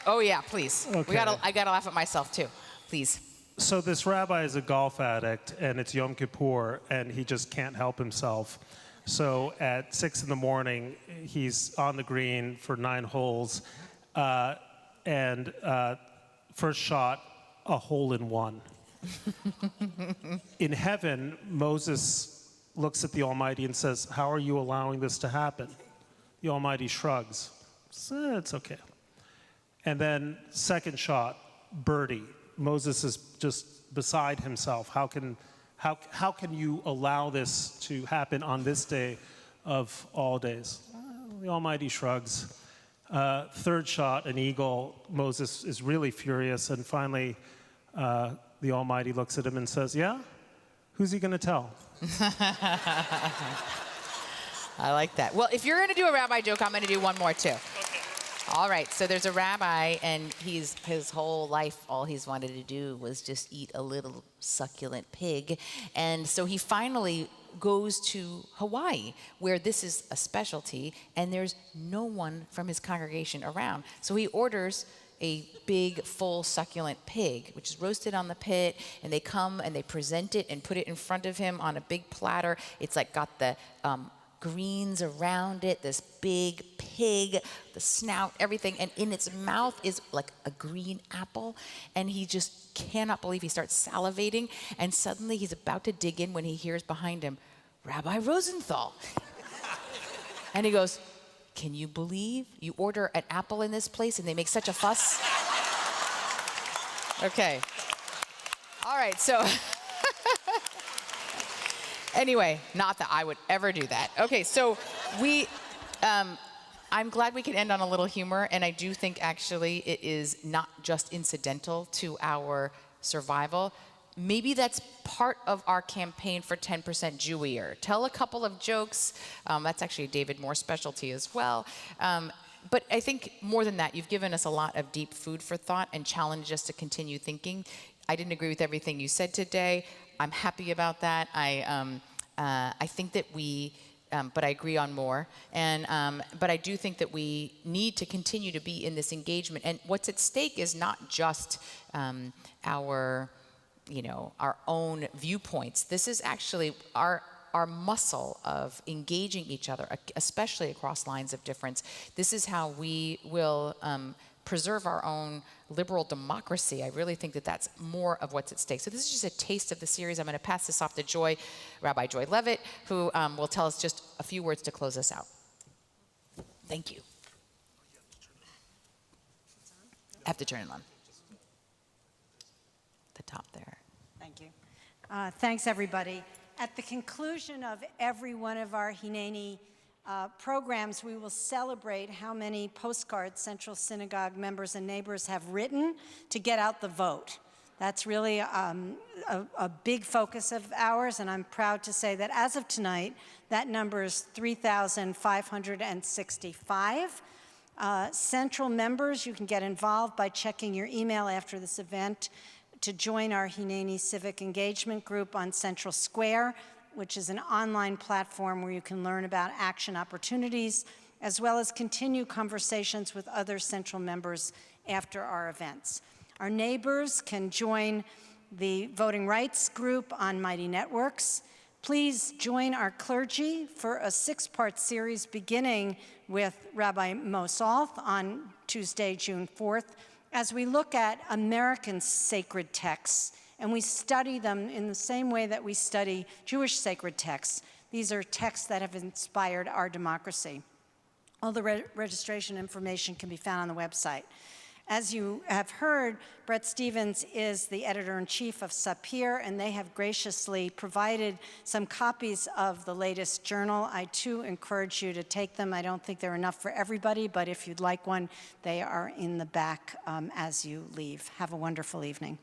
Oh yeah, please. Okay. I gotta laugh at myself too. Please. So this rabbi is a golf addict, and it's Yom Kippur, and he just can't help himself. So at 6 in the morning, he's on the green for 9 holes, and first shot, a hole in one. In heaven, Moses looks at the Almighty and says, "How are you allowing this to happen?" The Almighty shrugs. Says, "It's okay." And then second shot, birdie. Moses is just beside himself. How can you allow this to happen on this day of all days? The Almighty shrugs. Third shot, an eagle. Moses is really furious, and finally the Almighty looks at him and says, "Yeah? Who's he going to tell?" I like that. Well, if you're going to do a rabbi joke, I'm going to do one more too. Okay. All right. So there's a rabbi, and his whole life, all he's wanted to do was just eat a little succulent pig. And so he finally goes to Hawaii, where this is a specialty, and there's no one from his congregation around. So he orders a big, full, succulent pig, which is roasted on the pit, and they come and they present it and put it in front of him on a big platter. It's like got the greens around it, this big pig, the snout, everything, and in its mouth is like a green apple, and he just cannot believe. He starts salivating, and suddenly he's about to dig in when he hears behind him, "Rabbi Rosenthal." And he goes, "Can you believe you order an apple in this place and they make such a fuss?" Okay. All right, so anyway, not that I would ever do that. Okay, so I'm glad we can end on a little humor, and I do think actually it is not just incidental to our survival. Maybe that's part of our campaign for 10% Jewier. Tell a couple of jokes. That's actually David Moore's specialty as well. But I think more than that, you've given us a lot of deep food for thought and challenged us to continue thinking. I didn't agree with everything you said today. I'm happy about that. I think that but I agree on more. But I do think that we need to continue to be in this engagement. And what's at stake is not just our own viewpoints. This is actually our muscle of engaging each other, especially across lines of difference. This is how we will preserve our own liberal democracy. I really think that that's more of what's at stake. So this is just a taste of the series. I'm going to pass this off to Joy, Rabbi Joy Levitt, who will tell us just a few words to close us out. Thank you. I have to turn it on. The top there. Thank you. Thanks, everybody. At the conclusion of every one of our Hineni programs, we will celebrate how many postcards Central Synagogue members and neighbors have written to get out the vote. That's really a big focus of ours, and I'm proud to say that as of tonight, that number is 3,565. Central members, you can get involved by checking your email after this event to join our Hineni Civic Engagement Group on Central Square, which is an online platform where you can learn about action opportunities, as well as continue conversations with other Central members after our events. Our neighbors can join the voting rights group on Mighty Networks. Please join our clergy for a 6-part series beginning with Rabbi Mosalth on Tuesday, June 4th, as we look at American sacred texts, and we study them in the same way that we study Jewish sacred texts. These are texts that have inspired our democracy. All the registration information can be found on the website. As you have heard, Bret Stephens is the editor-in-chief of Sapir, and they have graciously provided some copies of the latest journal. I, too, encourage you to take them. I don't think they're enough for everybody, but if you'd like one, they are in the back as you leave. Have a wonderful evening.